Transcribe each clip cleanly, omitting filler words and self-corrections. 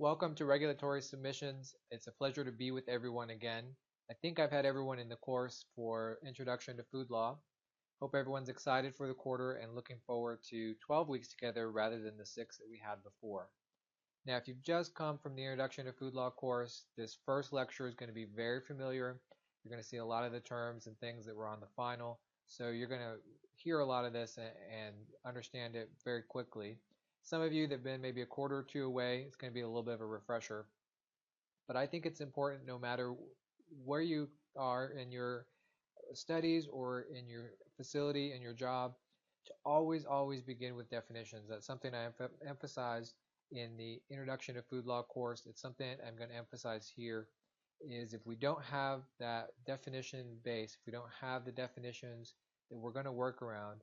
Welcome to Regulatory Submissions. It's a pleasure to be with everyone again. I think I've had everyone in the course for Introduction to Food Law. Hope everyone's excited for the quarter and looking forward to 12 weeks together rather than the 6 that we had before. Now, if you've just come from the Introduction to Food Law course, this first lecture is going to be very familiar. You're going to see a lot of the terms and things that were on the final, so you're going to hear a lot of this and understand it very quickly. Some of you that have been maybe a quarter or two away, it's going to be a little bit of a refresher. But I think it's important no matter where you are in your studies or in your facility and your job to always begin with definitions. That's something I emphasized in the Introduction to Food Law course. It's something I'm going to emphasize here is if we don't have that definition base, if we don't have the definitions that we're going to work around,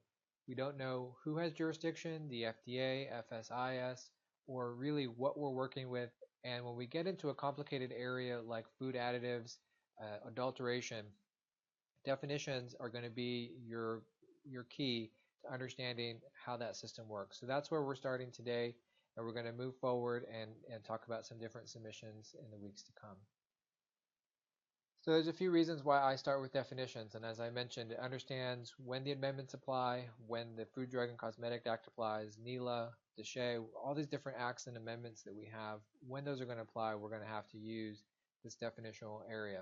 we don't know who has jurisdiction, the FDA, FSIS, or really what we're working with. And when we get into a complicated area like food additives, adulteration, definitions are going to be your key to understanding how that system works. So that's where we're starting today, and we're going to move forward and talk about some different submissions in the weeks to come. So there's a few reasons why I start with definitions, and as I mentioned, it understands when the amendments apply, when the Food, Drug, and Cosmetic Act applies, NELA, DSHEA, all these different acts and amendments that we have, when those are going to apply, we're going to have to use this definitional area.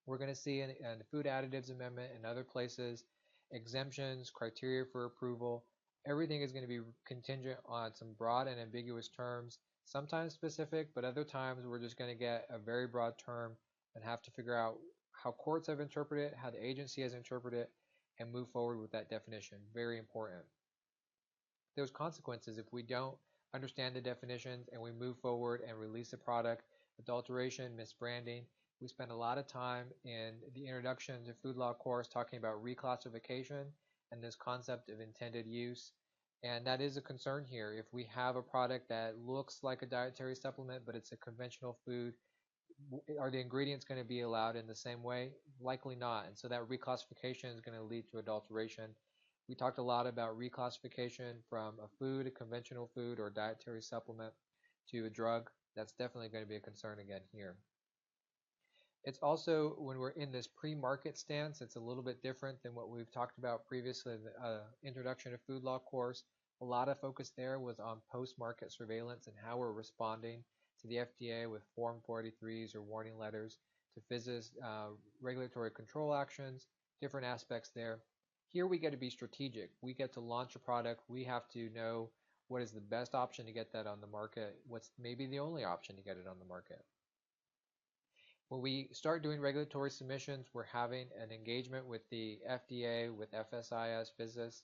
We're going to see in the Food Additives Amendment and other places exemptions, criteria for approval. Everything is going to be contingent on some broad and ambiguous terms, sometimes specific, but other times we're just going to get a very broad term and have to figure out how courts have interpreted it, how the agency has interpreted it, and move forward with that definition. Very important. There's consequences if we don't understand the definitions and we move forward and release a product. Adulteration, misbranding. We spend a lot of time in the Introduction to Food Law course talking about reclassification and this concept of intended use. And that is a concern here. If we have a product that looks like a dietary supplement, but it's a conventional food, are the ingredients going to be allowed in the same way? Likely not. And so that reclassification is going to lead to adulteration. We talked a lot about reclassification from a food, a conventional food, or a dietary supplement to a drug. That's definitely going to be a concern again here. It's also, when we're in this pre-market stance, it's a little bit different than what we've talked about previously in the Introduction to Food Law course. A lot of focus there was on post-market surveillance and how we're responding to the FDA with Form 483s or warning letters, to FSIS regulatory control actions, different aspects there. Here we get to be strategic. We get to launch a product. We have to know what is the best option to get that on the market, what's maybe the only option to get it on the market. When we start doing regulatory submissions, we're having an engagement with the FDA, with FSIS, FSIS,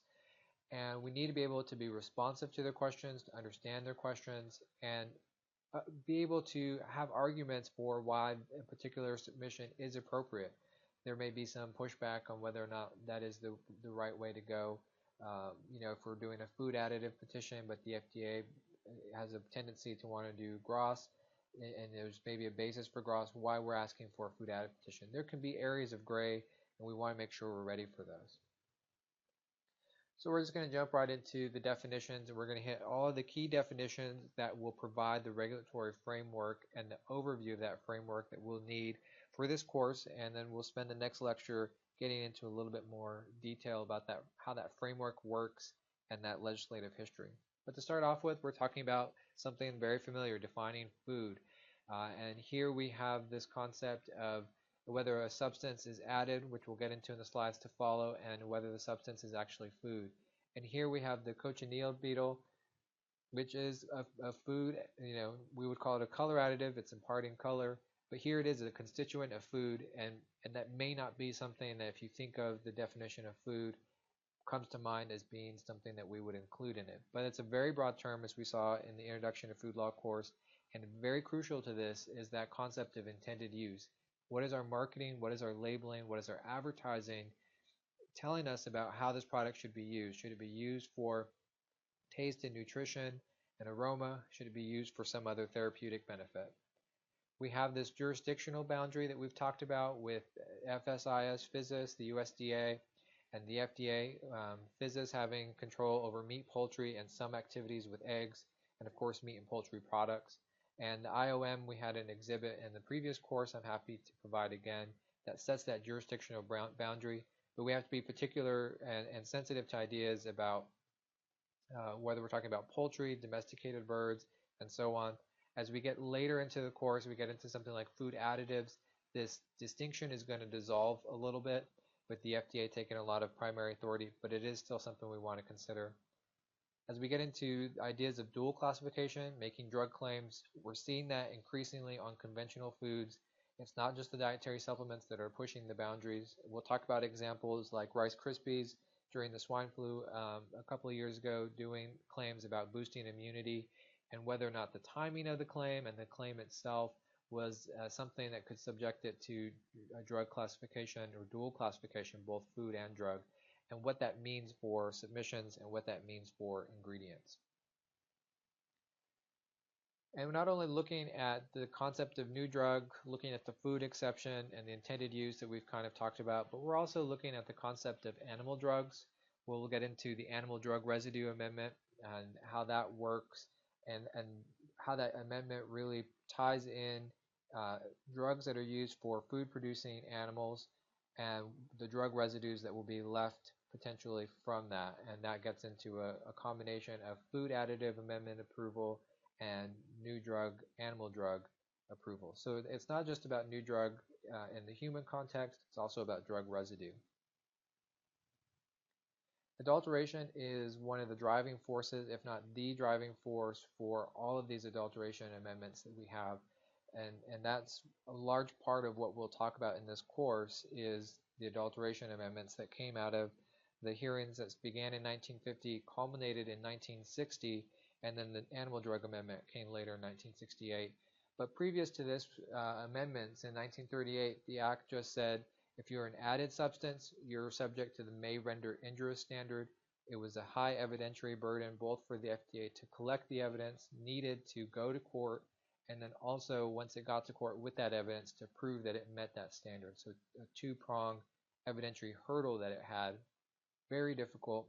and we need to be able to be responsive to their questions, to understand their questions, and be able to have arguments for why a particular submission is appropriate. There may be some pushback on whether or not that is the right way to go. If we're doing a food additive petition, but the FDA has a tendency to want to do GROS, and there's maybe a basis for GROS, why we're asking for a food additive petition. There can be areas of gray, and we want to make sure we're ready for those. So we're just going to jump right into the definitions, and we're going to hit all of the key definitions that will provide the regulatory framework and the overview of that framework that we'll need for this course, and then we'll spend the next lecture getting into a little bit more detail about that, how that framework works and that legislative history. But to start off with, we're talking about something very familiar, defining food. And here we have this concept of whether a substance is added, which we'll get into in the slides to follow, and whether the substance is actually food. And here we have the cochineal beetle, which is a food, we would call it a color additive. It's imparting color. But here it is a constituent of food, and that may not be something that if you think of the definition of food, comes to mind as being something that we would include in it. But it's a very broad term, as we saw in the Introduction to Food Law course, and very crucial to this is that concept of intended use. What is our marketing? What is our labeling? What is our advertising telling us about how this product should be used? Should it be used for taste and nutrition and aroma? Should it be used for some other therapeutic benefit? We have this jurisdictional boundary that we've talked about with FSIS, FSIS, the USDA, and the FDA. FSIS having control over meat, poultry, and some activities with eggs, and of course meat and poultry products. And the IOM, we had an exhibit in the previous course I'm happy to provide again that sets that jurisdictional boundary, but we have to be particular and sensitive to ideas about whether we're talking about poultry, domesticated birds, and so on. As we get later into the course, we get into something like food additives. This distinction is going to dissolve a little bit with the FDA taking a lot of primary authority, but it is still something we want to consider. As we get into ideas of dual classification, making drug claims, we're seeing that increasingly on conventional foods. It's not just the dietary supplements that are pushing the boundaries. We'll talk about examples like Rice Krispies during the swine flu a couple of years ago, doing claims about boosting immunity and whether or not the timing of the claim and the claim itself was something that could subject it to a drug classification or dual classification, both food and drug, and what that means for submissions and what that means for ingredients. And we're not only looking at the concept of new drug, looking at the food exception and the intended use that we've kind of talked about, but we're also looking at the concept of animal drugs. We'll get into the animal drug residue amendment and how that works and how that amendment really ties in drugs that are used for food producing animals and the drug residues that will be left potentially from that. And that gets into a combination of food additive amendment approval and new drug, animal drug approval. So it's not just about new drug in the human context, it's also about drug residue. Adulteration is one of the driving forces, if not the driving force, for all of these adulteration amendments that we have. And that's a large part of what we'll talk about in this course is the adulteration amendments that came out of the hearings that began in 1950, culminated in 1960, and then the Animal Drug Amendment came later in 1968. But previous to this amendments in 1938, the Act just said if you're an added substance, you're subject to the may render injurious standard. It was a high evidentiary burden both for the FDA to collect the evidence needed to go to court, and then also once it got to court with that evidence to prove that it met that standard. So a two-pronged evidentiary hurdle that it had, very difficult.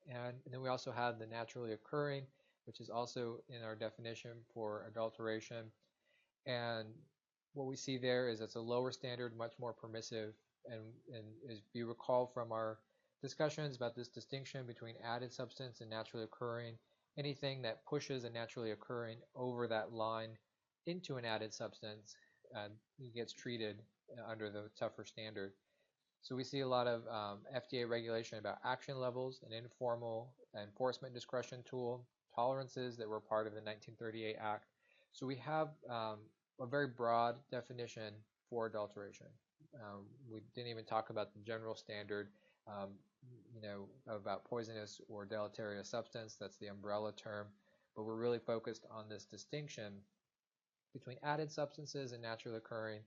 And then we also have the naturally occurring, which is also in our definition for adulteration. And what we see there is it's a lower standard, much more permissive. And if you recall from our discussions about this distinction between added substance and naturally occurring, anything that pushes a naturally occurring over that line into an added substance gets treated under the tougher standard. So we see a lot of FDA regulation about action levels, an informal enforcement discretion tool, tolerances that were part of the 1938 Act. So we have a very broad definition for adulteration. We didn't even talk about the general standard, about poisonous or deleterious substance. That's the umbrella term. But we're really focused on this distinction between added substances and naturally occurring,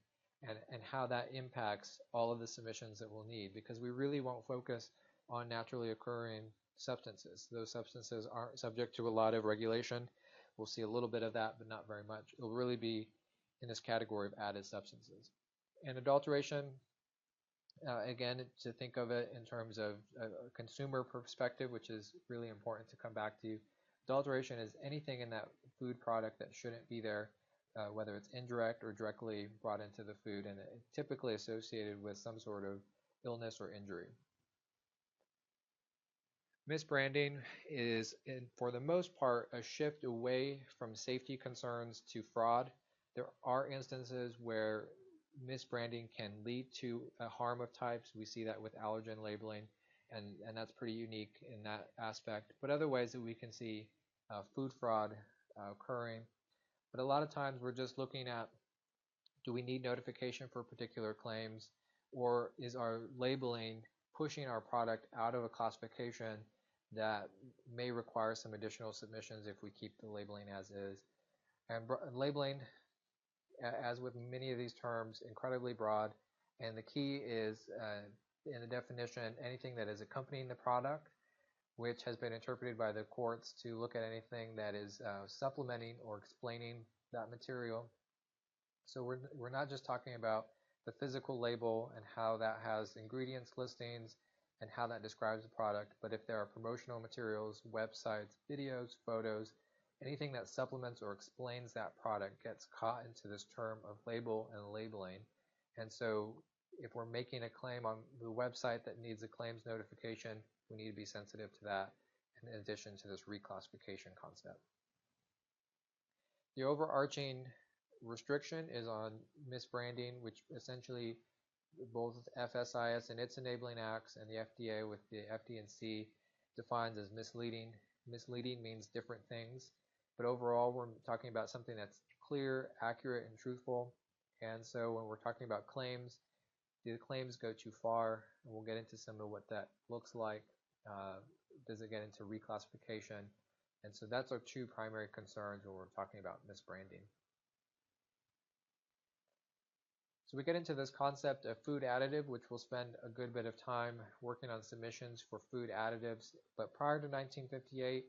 and how that impacts all of the submissions that we'll need, because we really won't focus on naturally occurring substances. Those substances aren't subject to a lot of regulation. We'll see a little bit of that, but not very much. It'll really be in this category of added substances. And adulteration, again, to think of it in terms of a consumer perspective, which is really important to come back to. Adulteration is anything in that food product that shouldn't be there, whether it's indirect or directly brought into the food, and it's typically associated with some sort of illness or injury. Misbranding is, for the most part, a shift away from safety concerns to fraud. There are instances where misbranding can lead to a harm of types. We see that with allergen labeling, and that's pretty unique in that aspect. But other ways that we can see food fraud occurring. But a lot of times we're just looking at, do we need notification for particular claims, or is our labeling pushing our product out of a classification that may require some additional submissions if we keep the labeling as is. And labeling, as with many of these terms, incredibly broad, and the key is in the definition, anything that is accompanying the product, which has been interpreted by the courts to look at anything that is supplementing or explaining that material. So we're not just talking about the physical label and how that has ingredients listings and how that describes the product, but if there are promotional materials, websites, videos, photos, anything that supplements or explains that product gets caught into this term of label and labeling. And so if we're making a claim on the website that needs a claims notification, we need to be sensitive to that in addition to this reclassification concept. The overarching restriction is on misbranding, which essentially both FSIS and its enabling acts and the FDA with the FD&C defines as misleading. Misleading means different things, but overall we're talking about something that's clear, accurate, and truthful. And so when we're talking about claims, do the claims go too far? And we'll get into some of what that looks like. Does it get into reclassification? And so that's our two primary concerns when we're talking about misbranding. So we get into this concept of food additive, which we'll spend a good bit of time working on submissions for food additives. But prior to 1958,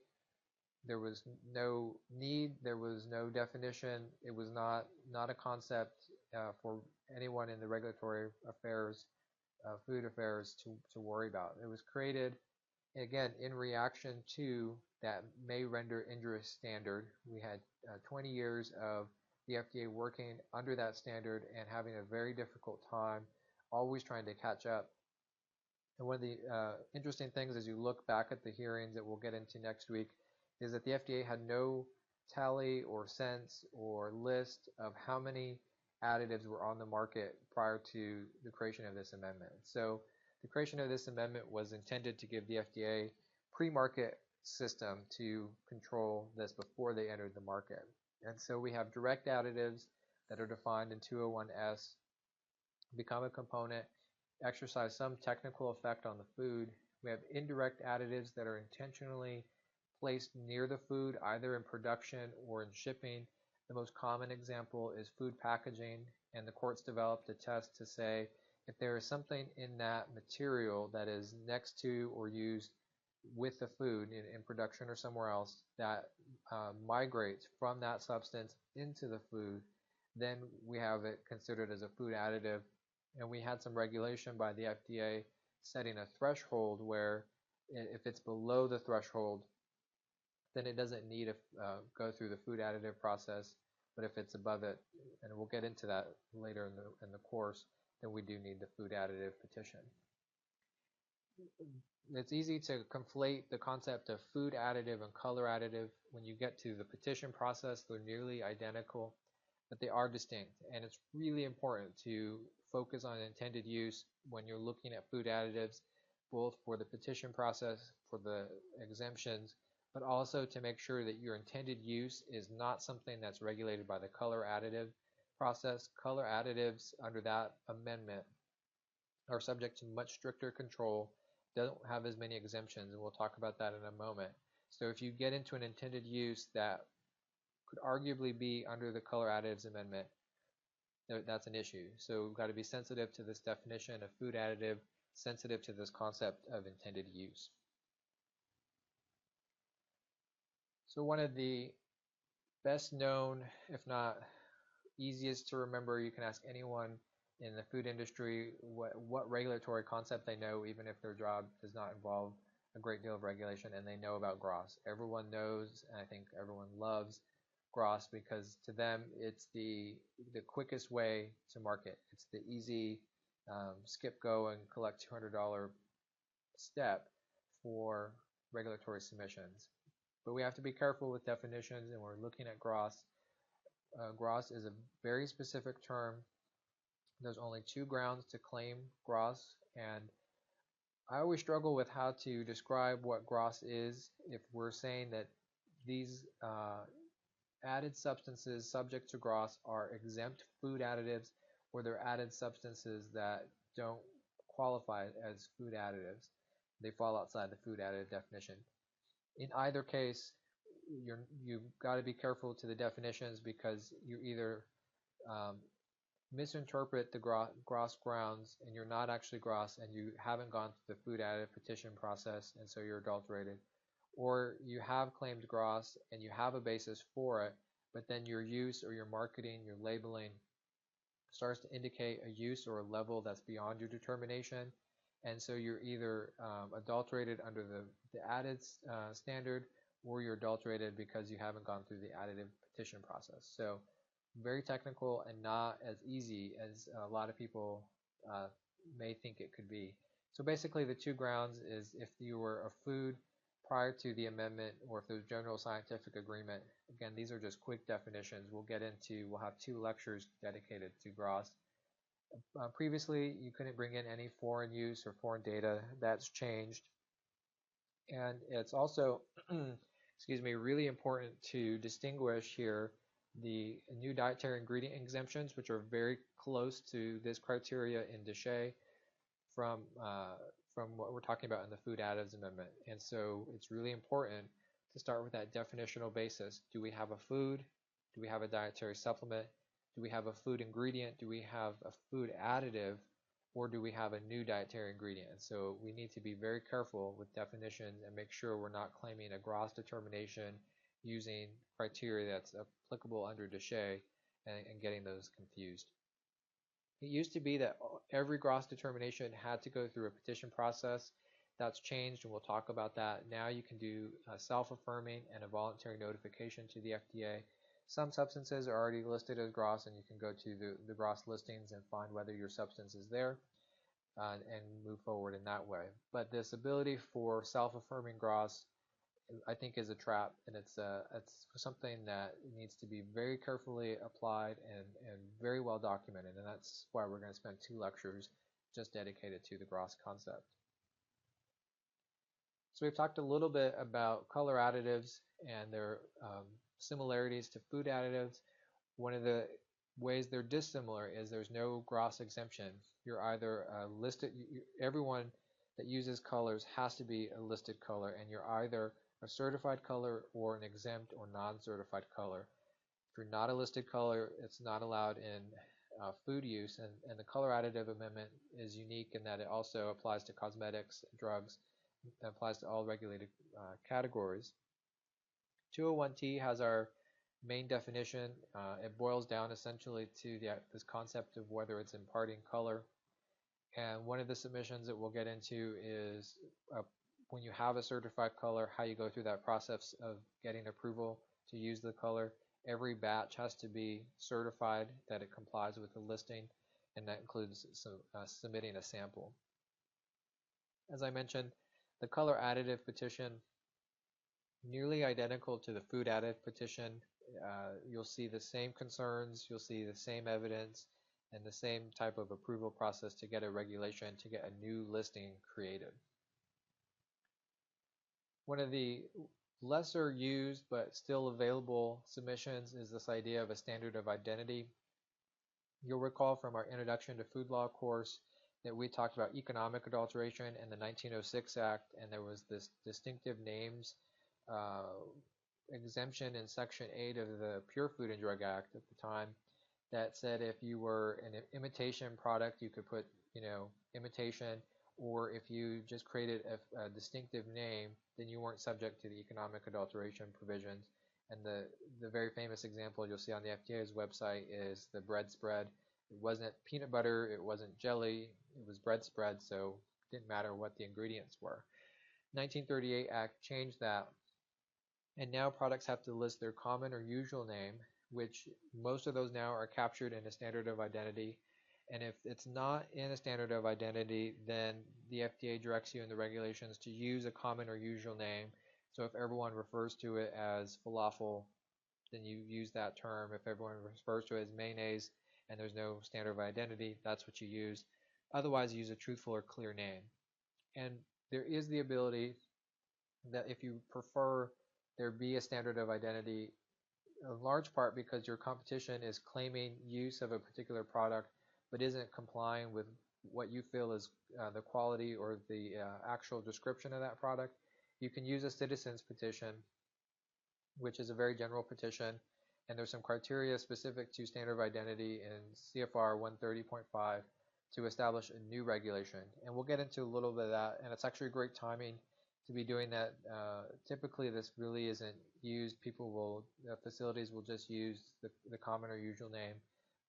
there was no need, there was no definition. It was not a concept for anyone in the regulatory affairs, food affairs to worry about. It was created, again, in reaction to that may render injurious standard. We had 20 years of the FDA working under that standard and having a very difficult time, always trying to catch up. And one of the interesting things as you look back at the hearings that we'll get into next week is that the FDA had no tally or sense or list of how many additives were on the market prior to the creation of this amendment. So the creation of this amendment was intended to give the FDA pre-market system to control this before they entered the market. And so we have direct additives that are defined in 201S, become a component, exercise some technical effect on the food. We have indirect additives that are intentionally placed near the food, either in production or in shipping. The most common example is food packaging, and the courts developed a test to say if there is something in that material that is next to or used with the food in production or somewhere else that migrates from that substance into the food, then we have it considered as a food additive. And we had some regulation by the FDA setting a threshold where if it's below the threshold, then it doesn't need to go through the food additive process. But if it's above it, and we'll get into that later in the course, then we do need the food additive petition. It's easy to conflate the concept of food additive and color additive. When you get to the petition process, they're nearly identical, but they are distinct. And it's really important to focus on intended use when you're looking at food additives, both for the petition process, for the exemptions, but also to make sure that your intended use is not something that's regulated by the color additive process. Color additives under that amendment are subject to much stricter control, don't have as many exemptions, and we'll talk about that in a moment. So if you get into an intended use that could arguably be under the color additives amendment, that's an issue. So we've got to be sensitive to this definition of food additive, sensitive to this concept of intended use. So one of the best known, if not easiest to remember, you can ask anyone in the food industry what regulatory concept they know, even if their job does not involve a great deal of regulation, and they know about GROS. Everyone knows, and I think everyone loves GROS because to them it's the quickest way to market. It's the easy skip, go, and collect $200 step for regulatory submissions. But we have to be careful with definitions, and we're looking at GROS. GROS is a very specific term. There's only 2 grounds to claim GROS, and I always struggle with how to describe what GROS is if we're saying that these added substances subject to GROS are exempt food additives, or they're added substances that don't qualify as food additives. They fall outside the food additive definition. In either case, you've got to be careful to the definitions because you either misinterpret the GROS grounds and you're not actually GROS and you haven't gone through the food additive petition process and so you're adulterated, or you have claimed GROS and you have a basis for it, but then your use or your marketing, your labeling starts to indicate a use or a level that's beyond your determination, and so you're either adulterated under the added standard, or you're adulterated because you haven't gone through the additive petition process. So very technical and not as easy as a lot of people uh, may think it could be. So basically the two grounds is if you were a food prior to the amendment or if there's general scientific agreement. Again, these are just quick definitions. We'll have 2 lectures dedicated to GRAS. Previously, you couldn't bring in any foreign use or foreign data. That's changed. And it's also, excuse me, really important to distinguish here the new dietary ingredient exemptions, which are very close to this criteria in DSHEA from what we're talking about in the Food Additives Amendment. And so it's really important to start with that definitional basis. Do we have a food? Do we have a dietary supplement? Do we have a food ingredient? Do we have a food additive? Or do we have a new dietary ingredient? And so we need to be very careful with definitions and make sure we're not claiming a gross determination using criteria that's applicable under DSHEA and getting those confused. It used to be that every gross determination had to go through a petition process. That's changed, and we'll talk about that. Now you can do self-affirming and a voluntary notification to the FDA. Some substances are already listed as GRAS, and you can go to the GRAS listings and find whether your substance is there and move forward in that way. But this ability for self-affirming GRAS, I think, is a trap, and it's something that needs to be very carefully applied and very well documented, and that's why we're going to spend 2 lectures just dedicated to the GRAS concept. So we've talked a little bit about color additives and their similarities to food additives. One of the ways they're dissimilar is there's no GRAS exemption. You're either everyone that uses colors has to be a listed color, and you're either a certified color or an exempt or non-certified color. If you're not a listed color, it's not allowed in food use, and the color additive amendment is unique in that it also applies to cosmetics, drugs, it applies to all regulated categories. 201T has our main definition. It boils down essentially to this concept of whether it's imparting color. And one of the submissions that we'll get into is when you have a certified color, how you go through that process of getting approval to use the color. Every batch has to be certified that it complies with the listing, and that includes submitting a sample. As I mentioned, the color additive petition, nearly identical to the food additive petition. You'll see the same concerns, you'll see the same evidence, and the same type of approval process to get a regulation, to get a new listing created. One of the lesser used but still available submissions is this idea of a standard of identity. You'll recall from our Introduction to Food Law course that we talked about economic adulteration in the 1906 Act, and there was this distinctive names exemption in Section 8 of the Pure Food and Drug Act at the time that said if you were an imitation product, you could put, imitation, or if you just created a distinctive name, then you weren't subject to the economic adulteration provisions. And the very famous example you'll see on the FDA's website is the bread spread. It wasn't peanut butter, it wasn't jelly, it was bread spread, so it didn't matter what the ingredients were. 1938 Act changed that, and now products have to list their common or usual name, which most of those now are captured in a standard of identity. And if it's not in a standard of identity, then the FDA directs you in the regulations to use a common or usual name. So if everyone refers to it as falafel, then you use that term. If everyone refers to it as mayonnaise and there's no standard of identity, that's what you use. Otherwise, use a truthful or clear name. And there is the ability that if you prefer there be a standard of identity, in large part because your competition is claiming use of a particular product but isn't complying with what you feel is the quality or the actual description of that product, you can use a citizen's petition, which is a very general petition, and there's some criteria specific to standard of identity in CFR 130.5 to establish a new regulation. And we'll get into a little bit of that, and it's actually great timing to be doing that. Typically this really isn't used. Facilities will just use the common or usual name.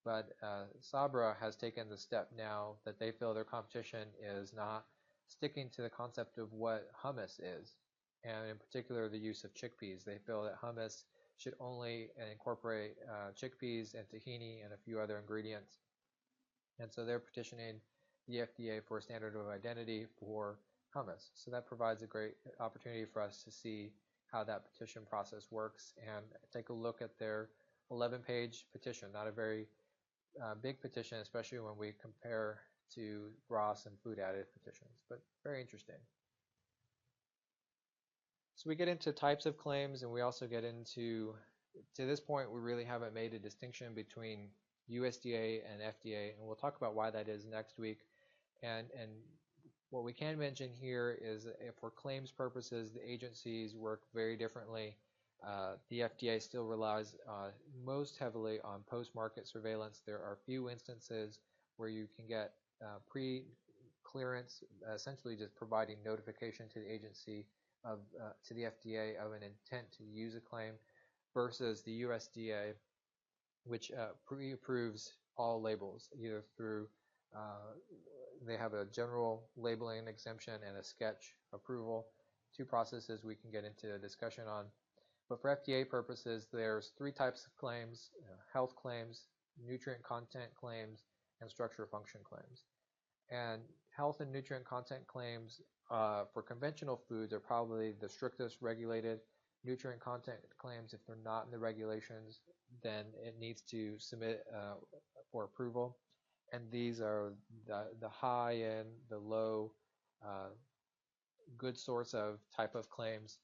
But Sabra has taken the step now that they feel their competition is not sticking to the concept of what hummus is. and in particular the use of chickpeas. They feel that hummus should only incorporate chickpeas and tahini and a few other ingredients. And so they're petitioning the FDA for a standard of identity for hummus. So that provides a great opportunity for us to see how that petition process works and take a look at their 11-page petition. Not a very big petition, especially when we compare to GRAS and food additive petitions, but very interesting. So we get into types of claims, and we also get into, to this point, we really haven't made a distinction between USDA and FDA, and we'll talk about why that is next week. And what we can mention here is that for claims purposes, the agencies work very differently. The FDA still relies most heavily on post-market surveillance. There are few instances where you can get pre-clearance, essentially just providing notification to the agency to the FDA of an intent to use a claim, versus the USDA, which pre-approves all labels, either through they have a general labeling exemption and a sketch approval, two processes we can get into a discussion on. But for FDA purposes, there's three types of claims: health claims, nutrient content claims, and structure function claims. And health and nutrient content claims for conventional foods are probably the strictest regulated. Nutrient content claims, if they're not in the regulations, then it needs to submit for approval. And these are the high and the low good source of type of claims.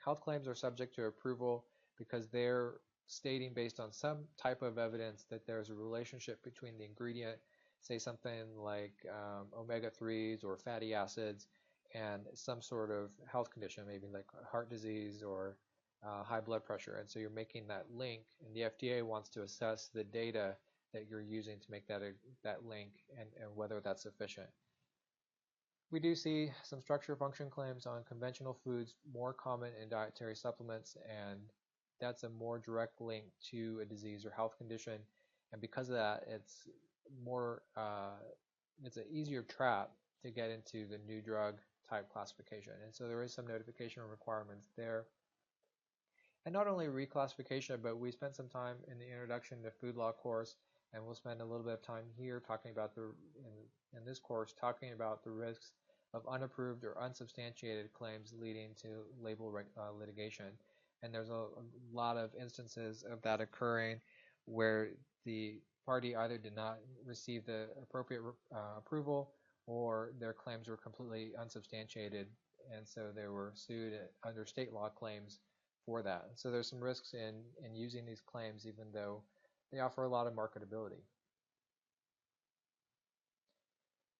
Health claims are subject to approval because they're stating based on some type of evidence that there's a relationship between the ingredient, say something like omega-3s or fatty acids, and some sort of health condition, maybe like heart disease or high blood pressure. And so you're making that link, and the FDA wants to assess the data that you're using to make that link and whether that's sufficient. We do see some structure function claims on conventional foods, more common in dietary supplements, and that's a more direct link to a disease or health condition. And because of that, it's an easier trap to get into the new drug type classification. And so there is some notification requirements there. And not only reclassification, but we spent some time in the introduction to food law course, and we'll spend a little bit of time here talking about in this course talking about the risks of unapproved or unsubstantiated claims leading to label litigation. And there's a lot of instances of that occurring where the party either did not receive the appropriate approval, or their claims were completely unsubstantiated, and so they were sued under state law claims for that. So there's some risks in using these claims, even though they offer a lot of marketability.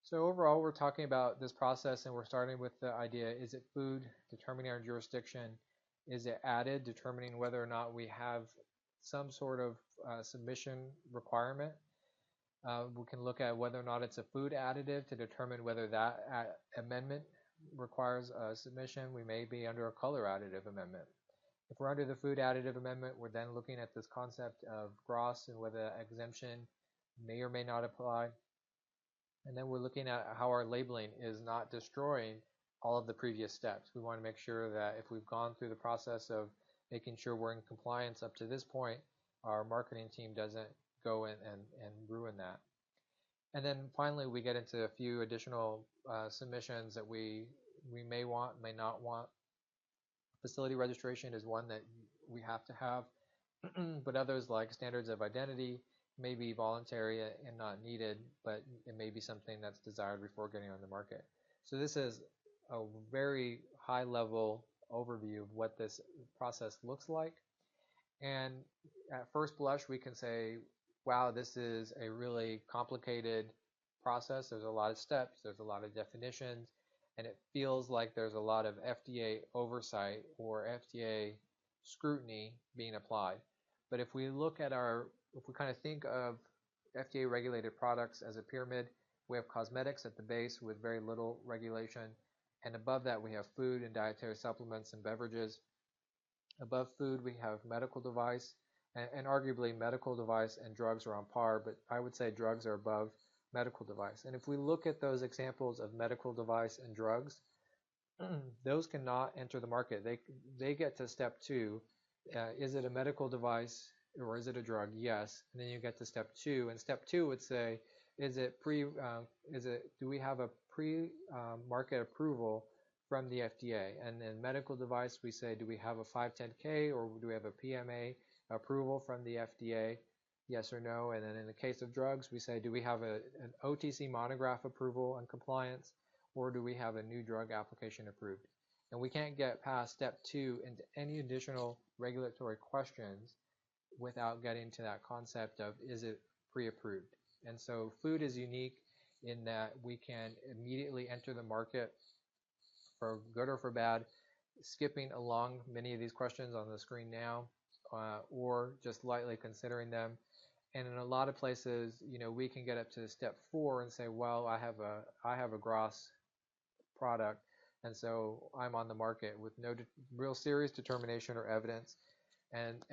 So overall, we're talking about this process, and we're starting with the idea: is it food, determining our jurisdiction? Is it added, determining whether or not we have some sort of submission requirement? We can look at whether or not it's a food additive to determine whether that amendment requires a submission. We may be under a color additive amendment. If we're under the food additive amendment, we're then looking at this concept of GRAS and whether exemption may or may not apply. And then we're looking at how our labeling is not destroying all of the previous steps. We want to make sure that if we've gone through the process of making sure we're in compliance up to this point, our marketing team doesn't go in and ruin that. And then finally, we get into a few additional submissions that we may want, may not want. Facility registration is one that we have to have, but others like standards of identity may be voluntary and not needed, but it may be something that's desired before getting on the market. So this is a very high-level overview of what this process looks like. And at first blush, we can say, wow, this is a really complicated process. There's a lot of steps, there's a lot of definitions, and it feels like there's a lot of FDA oversight or FDA scrutiny being applied. But if we look at if we kind of think of FDA regulated products as a pyramid, we have cosmetics at the base with very little regulation, and above that we have food and dietary supplements and beverages. Above food we have medical device, and arguably medical device and drugs are on par, but I would say drugs are above medical device. And if we look at those examples of medical device and drugs, those cannot enter the market. They get to step two. Is it a medical device or is it a drug? Yes. And then you get to step two, and step two would say, is it pre? Do we have a pre-market approval from the FDA? And in medical device, we say, do we have a 510(k) or do we have a PMA approval from the FDA? Yes or no. And then in the case of drugs, we say, do we have an OTC monograph approval and compliance, or do we have a new drug application approved? And we can't get past step two into any additional regulatory questions without getting to that concept of, is it pre-approved? And so food is unique in that we can immediately enter the market for good or for bad, skipping along many of these questions on the screen now, or just lightly considering them. And in a lot of places, we can get up to step four and say, well, I have a gross product, and so I'm on the market with no real serious determination or evidence, and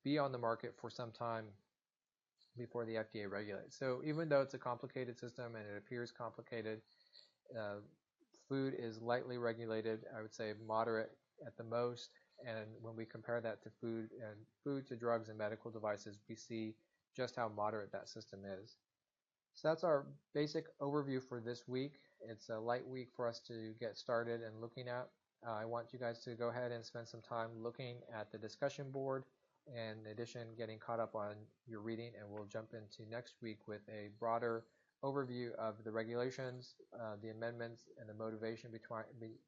be on the market for some time before the FDA regulates. So even though it's a complicated system and it appears complicated, uh, food is lightly regulated. I would say moderate at the most. And when we compare that to food to drugs and medical devices, we see just how moderate that system is. So that's our basic overview for this week. It's a light week for us to get started and looking at. I want you guys to go ahead and spend some time looking at the discussion board, and in addition, getting caught up on your reading, and we'll jump into next week with a broader overview of the regulations, the amendments, and the motivation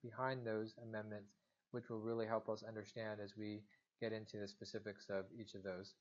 behind those amendments, which will really help us understand as we get into the specifics of each of those.